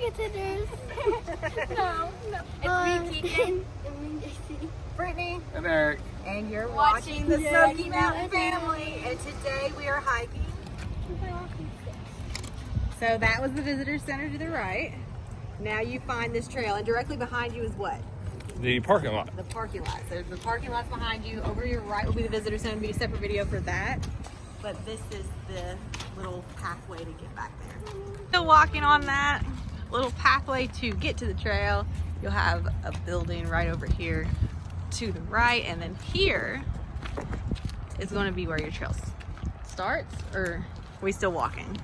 visitors. No. It's me, Keegan. Brittany. And Eric. And you're watching the Smoky Mountain Family. And today we are hiking. So that was the visitor center to the right. Now you find this trail, and directly behind you is what? The parking lot. The parking lot. So the parking lot's behind you. Over to your right will be the visitor center. It'll be a separate video for that. But this is the little pathway to get back there. Still walking on that little pathway to get to the trail. You'll have a building right over here to the right, and then here is going to be where your trail starts. Or are we still walking?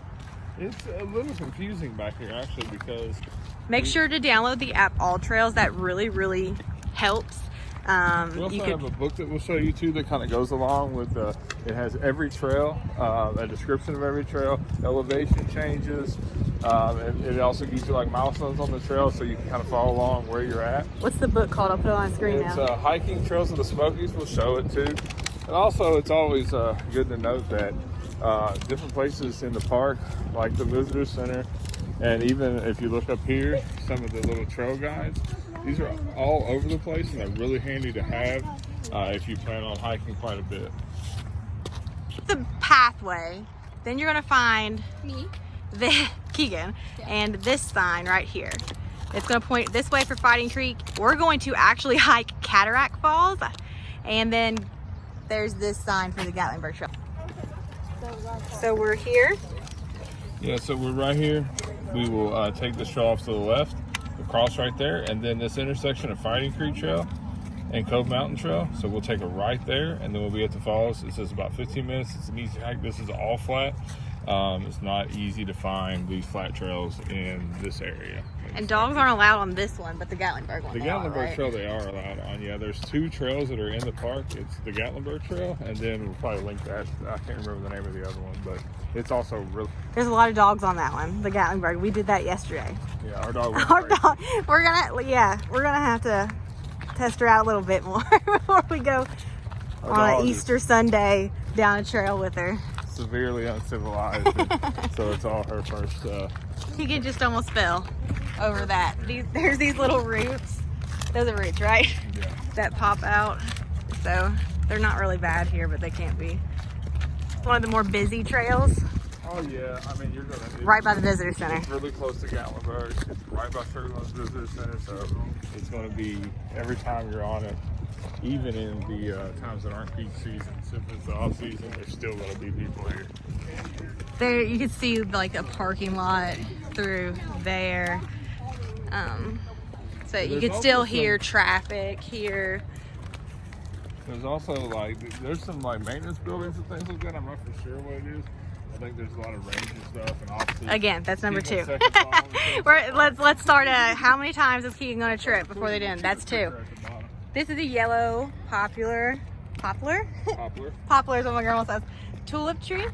It's a little confusing back here actually because make sure to download the app All Trails. That really helps. We also have a book that we'll show you too that kind of goes along with it has every trail, a description of every trail, elevation changes. It also gives you like milestones on the trail so you can kind of follow along where you're at. What's the book called? I'll put it on screen now. It's Hiking Trails of the Smokies. We'll show it too. And also it's always good to note that different places in the park, like the visitor center, and even if you look up here, some of the little trail guides, these are all over the place and they're really handy to have if you plan on hiking quite a bit. The pathway, then you're going to find Me. Keegan, and this sign right here. It's going to point this way for Fighting Creek. We're going to actually hike Cataract Falls, and then there's this sign for the Gatlinburg Trail. So we're here. Yeah, so we're right here. We will take this trail off to the left, across right there, and then this intersection of Fighting Creek Trail and Cove Mountain Trail. So we'll take a right there, and then we'll be at the falls. It says about 15 minutes. It's an easy hike. This is all flat. It's not easy to find these flat trails in this area. And dogs aren't allowed on this one, but the Gatlinburg one. The Gatlinburg Trail they are allowed on. Yeah, there's two trails that are in the park. It's the Gatlinburg Trail, and then we'll probably link that. I can't remember the name of the other one, but it's also really. There's a lot of dogs on that one, the Gatlinburg. We did that yesterday. Yeah, our dog. We're gonna have to test her out a little bit more before we go on an Easter Sunday down a trail with her. Severely uncivilized, so it's all her first. Keegan just almost fell over that. There's these little roots. Those are roots, right? Yeah. That pop out. So they're not really bad here, but they can't be. It's one of the more busy trails. Oh yeah, I mean you're gonna. Right by the visitor center. It's really close to Gatlinburg. It's right by Sugarlands Visitor Center, so it's going to be every time you're on it. Even in the times that aren't peak season, if it's the off season, there's still going to be people here. There, you can see like a parking lot through there. So you can still hear traffic here. There's also there's some maintenance buildings and things like that. I'm not for sure what it is. I think there's a lot of range and stuff and offices. Again, that's number 2. Let's start at how many times is Keegan going to trip before they do? That's 2. This is a yellow poplar is what my grandma says. Tulip tree.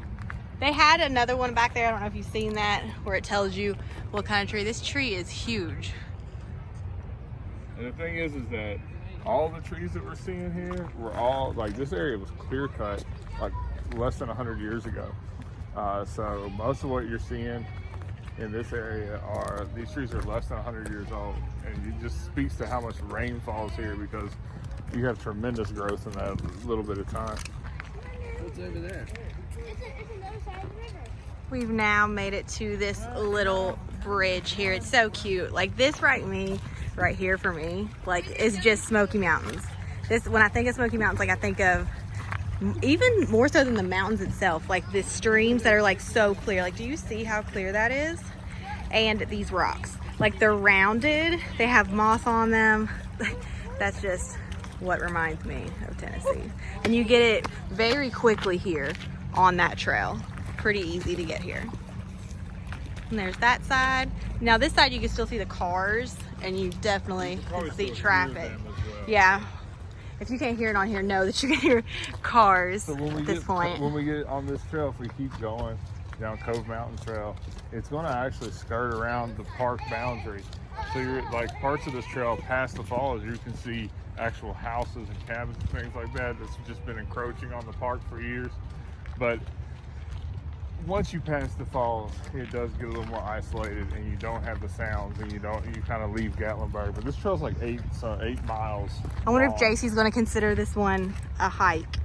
They had another one back there. I don't know if you've seen that, where it tells you what kind of tree. This tree is huge. And the thing is that all the trees that we're seeing here were all this area was clear cut less than 100 years ago. So most of what you're seeing in this area these trees are less than 100 years old, and it just speaks to how much rain falls here because you have tremendous growth in that little bit of time. What's over there? It's another side of the river. We've now made it to this little bridge here. It's so cute. Like this right here for me, is just Smoky Mountains. When I think of Smoky Mountains, I think of even more so than the mountains itself, the streams that are so clear. Do you see how clear that is? And these rocks, they're rounded, they have moss on them. That's just what reminds me of Tennessee. And you get it very quickly here on that trail. Pretty easy to get here. And there's that side. Now this side you can still see the cars, and you definitely can see traffic. Yeah. If you can't hear it on here, know that you can hear cars at this point. When we get on this trail, if we keep going down Cove Mountain Trail, it's going to actually skirt around the park boundary. So you're parts of this trail past the falls, you can see actual houses and cabins and things like that that's just been encroaching on the park for years. But once you pass the falls, it does get a little more isolated, and you don't have the sounds, and you kind of leave Gatlinburg. But this trail's like 8 miles. I wonder if long. JC's going to consider this one a hike.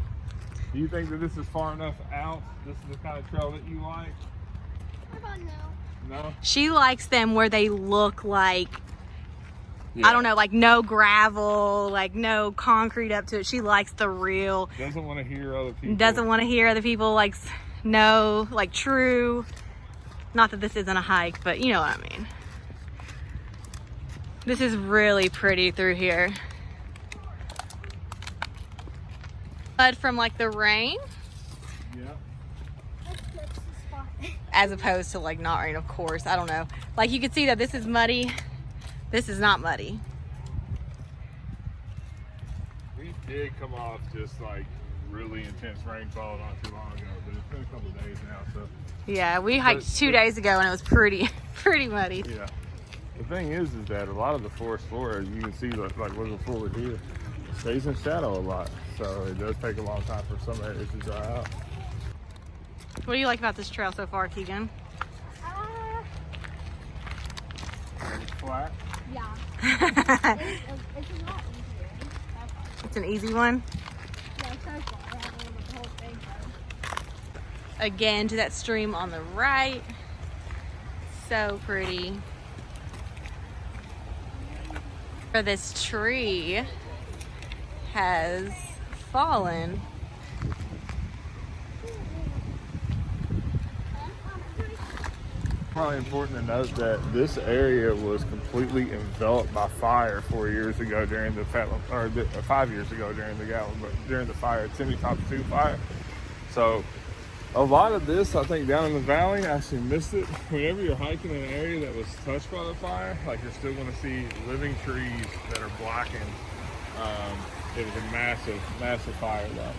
Do you think that this is far enough out? This is the kind of trail that you like? How about no? No? She likes them where they look like, I don't know, like no gravel, like no concrete up to it. She likes the real. Doesn't want to hear other people. Doesn't want to hear other people, like no, like true. Not that this isn't a hike, but you know what I mean. This is really pretty through here. Mud from like the rain, Yeah. That's the spot. as opposed to like not rain, of course. I don't know. Like you can see that this is muddy. This is not muddy. We did come off just like really intense rainfall not too long ago, but it's been a couple of days now, so. Yeah, we hiked 2 days ago and it was pretty muddy. Yeah. The thing is that a lot of the forest floor, as you can see, like looking forward here, stays in shadow a lot. So it does take a long time for some areas to dry out. What do you like about this trail so far, Keegan? It's flat. Yeah. It's a lot easier. It's an easy one. Yeah, so far. I don't know what the whole thing goes. Again, to that stream on the right. So pretty. For this tree has fallen. Probably important to note that this area was completely enveloped by fire 4 years ago during the 5 years ago during the fire, Timmy Top 2 fire. So a lot of this, I think, down in the valley, I actually missed it. Whenever you're hiking in an area that was touched by the fire, like you're still going to see living trees that are blackened. It was a massive, massive fire though.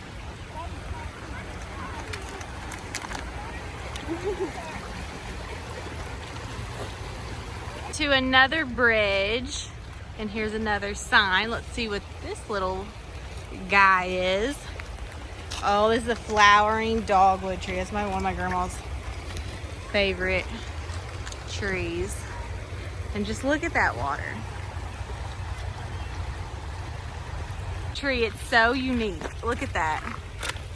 To another bridge, and here's another sign. Let's see what this little guy is. Oh, this is a flowering dogwood tree. That's one of my grandma's favorite trees. And just look at that water. Tree, it's so unique. Look at that.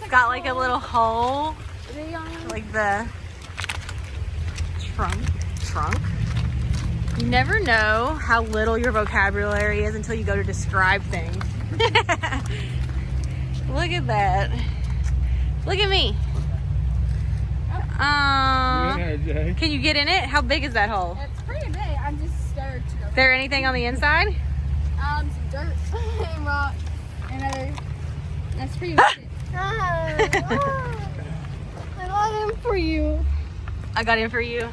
It's got like a little hole, like the trunk. You never know how little your vocabulary is until you go to describe things. Look at that. Look at me. Can you get in it? How big is that hole? It's pretty big. I'm just scared to go. Is there anything on the inside? Some dirt and rock and other. That's pretty much it. I got in for you. I got in for you.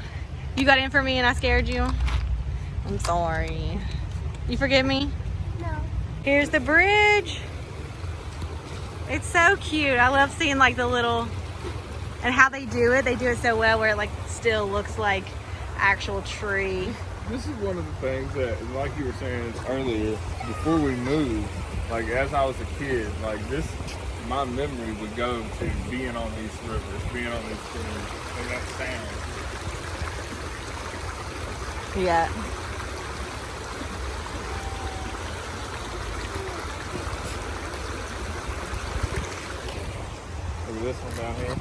You got in for me and I scared you? I'm sorry. You forgive me? No. Here's the bridge. It's so cute. I love seeing like the little, and how they do it. They do it so well where it like still looks like actual tree. This is one of the things that, like you were saying earlier, before we moved, like as I was a kid, like this, my memory would go to being on these rivers, being on these streams, and that sound. Yeah. Look at this one down here.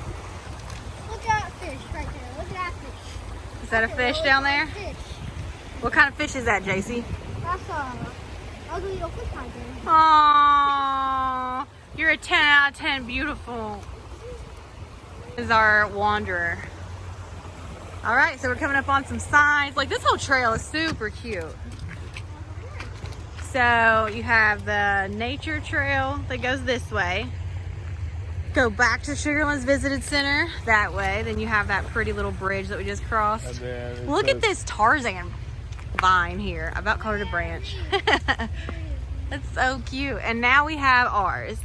Look at that fish right there. Look at that fish. Is that a fish down there? Fish. What kind of fish is that, JC? That's a ugly little fish right there. Aww. You're a 10 out of 10. Beautiful. This is our wanderer. All right, so we're coming up on some signs. Like this whole trail is super cute. So you have the nature trail that goes this way. Go back to Sugarlands Visitor Center that way. Then you have that pretty little bridge that we just crossed. And then Look at this Tarzan vine here. I about called it a branch. That's so cute. And now we have ours,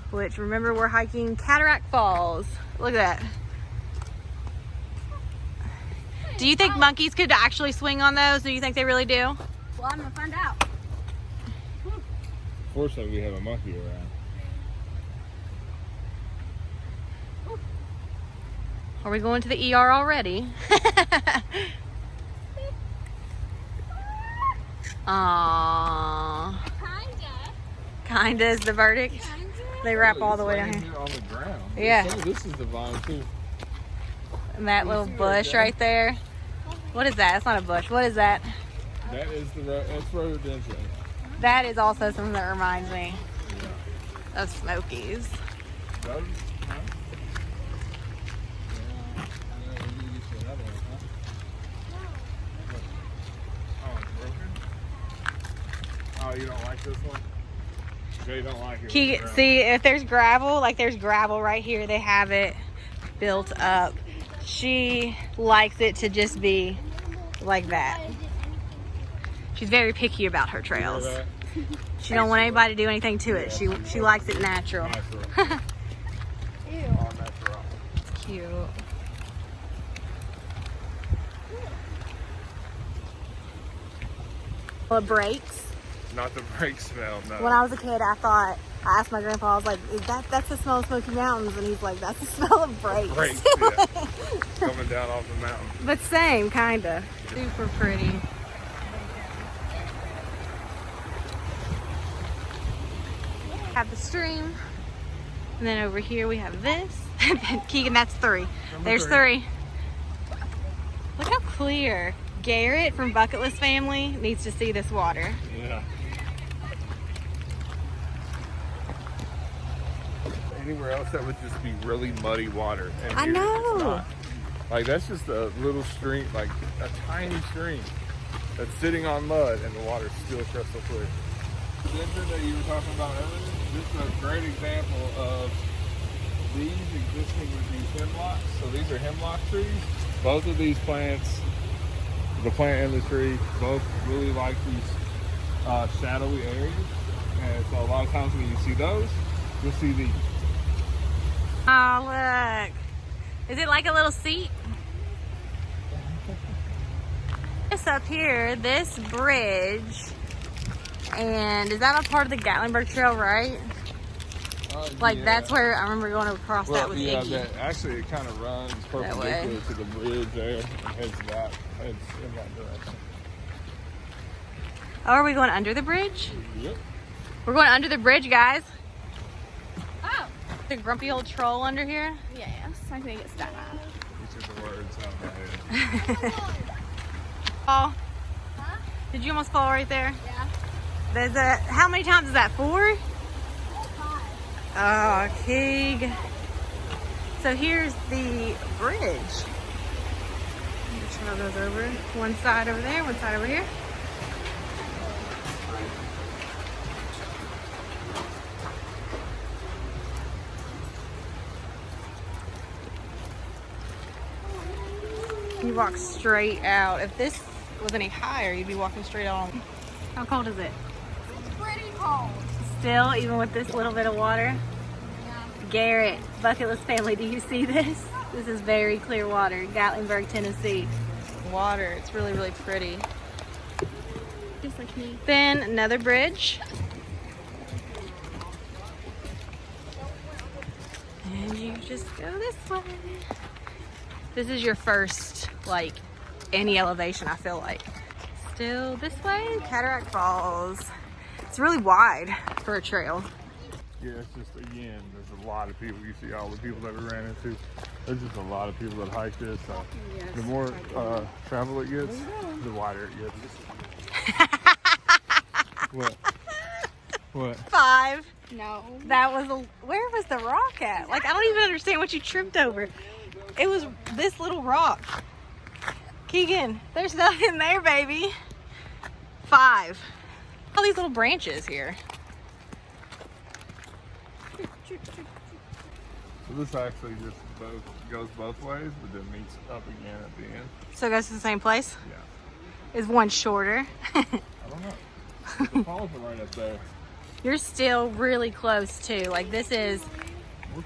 which remember we're hiking Cataract Falls. Look at that. Do you think monkeys could actually swing on those? Do you think they really do? Well, I'm gonna find out. Fortunately, we have a monkey around. Are we going to the ER already? Aww. Kinda is the verdict. They wrap all the way down here. On the ground. Yeah. Some of this is the vine too. And that little bush right there. What is that? It's not a bush. What is that? That is that's rhododendron. That is also something that reminds me of Smokies. Those, huh? Oh, it's broken? Oh, you don't like this one? They don't like it. See, if there's gravel, like there's gravel right here, they have it built up. She likes it to just be like that. She's very picky about her trails. She don't want anybody to do anything to it. She likes it natural. Ew. It's cute. Well, it breaks. Not the brake smell, no. When I was a kid, I asked my grandpa, I was like, that's the smell of Smoky Mountains? And he's like, that's the smell of brakes. Brakes, yeah. Coming down off the mountain. But same, kinda. Super pretty. Have the stream. And then over here we have this. Keegan, that's 3. There's 3. Look how clear. Garrett from Bucket List Family needs to see this water. Yeah. Anywhere else that would just be really muddy water. And I here, know. it's not. Like that's just a little stream, like a tiny stream that's sitting on mud and the water's still crystal clear. The engine that you were talking about earlier, this is a great example of these existing with these hemlocks. So these are hemlock trees. Both of these plants, the plant and the tree, both really like these shadowy areas. And so a lot of times when you see those, you'll see these. Oh, look. Is it like a little seat? This up here, this bridge, and is that a part of the Gatlinburg Trail, right? Like yeah. that's where I remember going across that with yeah, Iggy. Actually, it kind of runs perpendicular to the bridge there and heads in that direction. Oh, are we going under the bridge? Yep. We're going under the bridge, guys. Oh. The grumpy old troll under here. Yes, I think it's that. These are the words out of my head. Fall. Huh? Did you almost fall right there? Yeah. There's a, how many times is that? 4? 5. Oh, Keeg. So here's the bridge. Which one goes over? One side over there, one side over here. You walk straight out. If this was any higher, you'd be walking straight on. How cold is it? It's pretty cold. Still, even with this little bit of water? Yeah. Garrett, Bucket List Family, do you see this? This is very clear water, Gatlinburg, Tennessee. Water, it's really, really pretty. Just like me. Then another bridge. And you just go this way. This is your first, like, any elevation, I feel like. Still this way, Cataract Falls. It's really wide for a trail. Yeah, it's just, again, there's a lot of people. You see all the people that we ran into. There's just a lot of people that hike this. So the more travel it gets, the wider it gets. What? What? 5. No. That was where was the rock at? Like, I don't even understand what you tripped over. It was this little rock. Keegan, there's nothing there, baby. 5. All these little branches here. So this actually just goes both ways, but then meets up again at the end. So it goes to the same place? Yeah. Is one shorter? I don't know. The falls are right up there. You're still really close too. Like this is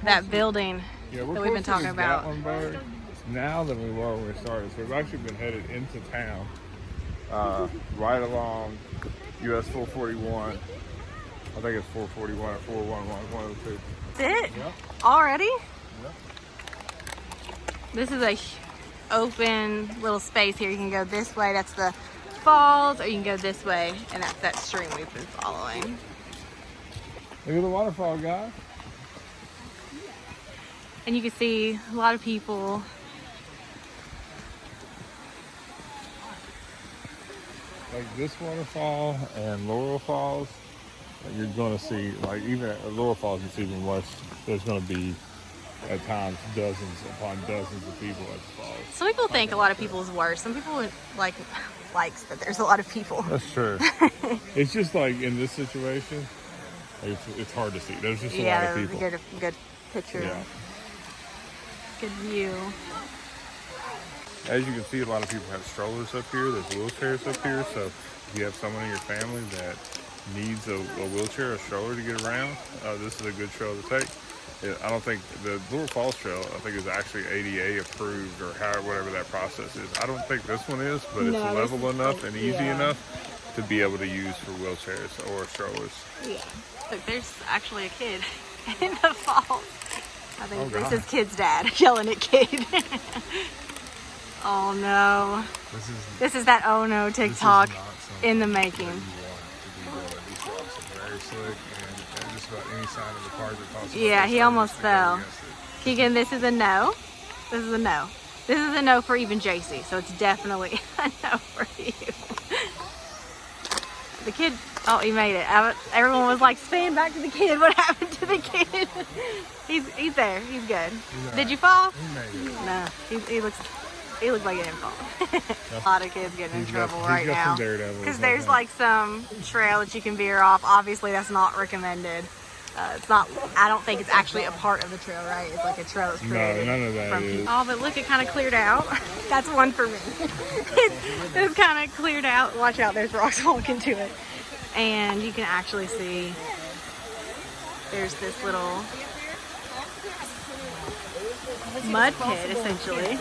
that building that we've been talking about. Gatlinburg now than we were when we started. So we've actually been headed into town, right along US 441. I think it's 441 or 411, one of the two. That's it? Yep. Already? Yep. This is a open little space here. You can go this way, that's the falls, or you can go this way, and that's that stream we've been following. Look at the waterfall, guys. And you can see a lot of people. Like this waterfall and Laurel Falls, you're going to see, like even at Laurel Falls, it's even less. There's going to be at times dozens upon dozens of people at the falls. Some people think a lot of people is worse. Some people likes that there's a lot of people. That's true. It's just like in this situation, it's hard to see. There's just a lot of people. Yeah, good picture. Yeah. Good view. As you can see, a lot of people have strollers up here. There's wheelchairs up here. So if you have someone in your family that needs a wheelchair or stroller to get around, this is a good trail to take. I don't think the Laurel Falls Trail, I think, is actually ADA approved or whatever that process is. I don't think this one is, but it's level enough and easy enough to be able to use for wheelchairs or strollers. Yeah. Look, there's actually a kid in the falls. I think this is kid's dad yelling at kid. Oh no. This is that oh no TikTok in the making. These rocks are very slick and just about any side of the park that possible. Yeah, he almost fell. Keegan, this is a no. This is a no. This is a no for even JC, so it's definitely a no for you. The kid, oh, he made it. Everyone was like, stand back to the kid. What happened to the kid? He's there. He's good. Did you fall? He made it. No, he looks like he didn't fall. A lot of kids getting in trouble right now because there's like some trail that you can veer off. Obviously, that's not recommended. It's not. I don't think it's actually a part of the trail, right? It's like a trail that's created. No, none of that is. Oh, but look, it kind of cleared out. That's one for me. It's kind of cleared out. Watch out, there's rocks walking to it, and you can actually see there's this little mud pit, essentially.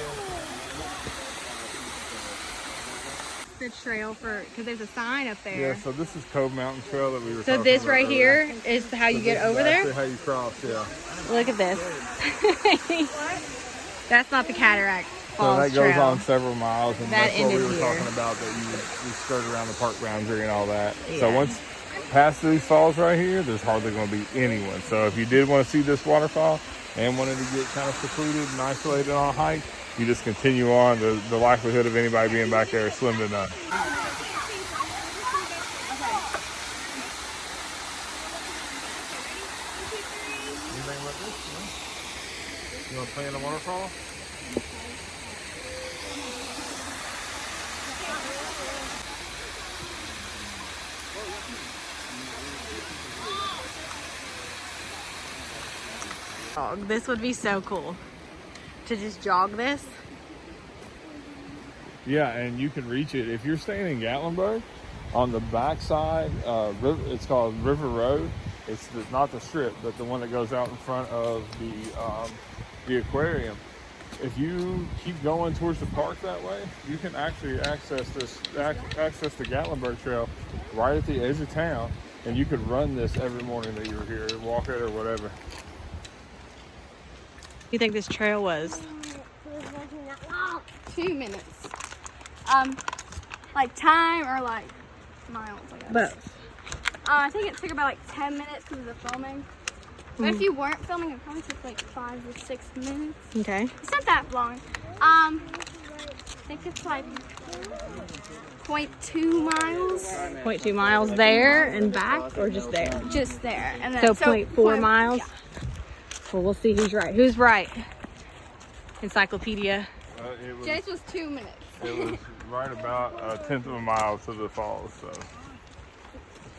The trail for, because there's a sign up there. Yeah, so this is Cove Mountain Trail that we were So talking this about right earlier. here is how you get over there? That's how you cross, yeah. Look at this. That's not the Cataract Falls So that goes trail. on several miles, and That that's what we ended were here. talking about, that you skirt around the park boundary and all that. Yeah. So once past these falls right here, there's hardly going to be anyone. So if you did want to see this waterfall and wanted to get kind of secluded and isolated on a hike, you just continue on. The likelihood of anybody being back there is slim to none. Anything like this? You want to play in the waterfall? Oh, this would be so cool to just jog this. Yeah, and you can reach it if you're staying in Gatlinburg. On the backside, it's called River Road. It's not the strip, but the one that goes out in front of the aquarium. If you keep going towards the park that way, you can actually access the Gatlinburg Trail right at the edge of town, and you could run this every morning that you're here, walk it or whatever. You think this trail was? 2 minutes. Like time or like miles, I guess. Both. I think it took about like 10 minutes because of the filming. But if you weren't filming, it probably took like 5 or 6 minutes. Okay. It's not that long. I think it's like 0.2 miles. 0.2 miles there and back, or just there? Just there. And then, So 0.4 miles? Yeah. Well, we'll see who's right. Who's right? Encyclopedia. Jace was 2 minutes. It was right about 1/10 of a mile to the falls.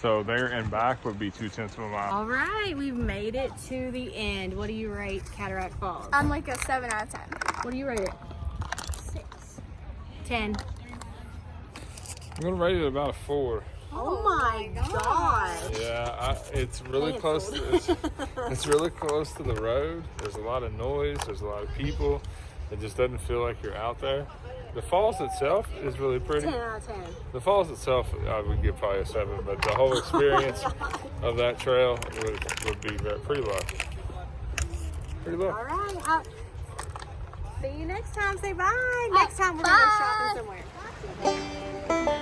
So there and back would be 2/10 of a mile. All right, we've made it to the end. What do you rate Cataract Falls? I'm like a 7 out of 10. What do you rate it? 6. 10. I'm gonna rate it about a 4. Oh my god. Yeah, it's really close. It's really close to the road. There's a lot of noise. There's a lot of people. It just doesn't feel like you're out there. The falls itself is really pretty. 10 out of 10. The falls itself, I would give probably a 7, but the whole experience of that trail would be pretty low. Pretty low. All right. See you next time. Say bye. Next time we're going to go shopping somewhere.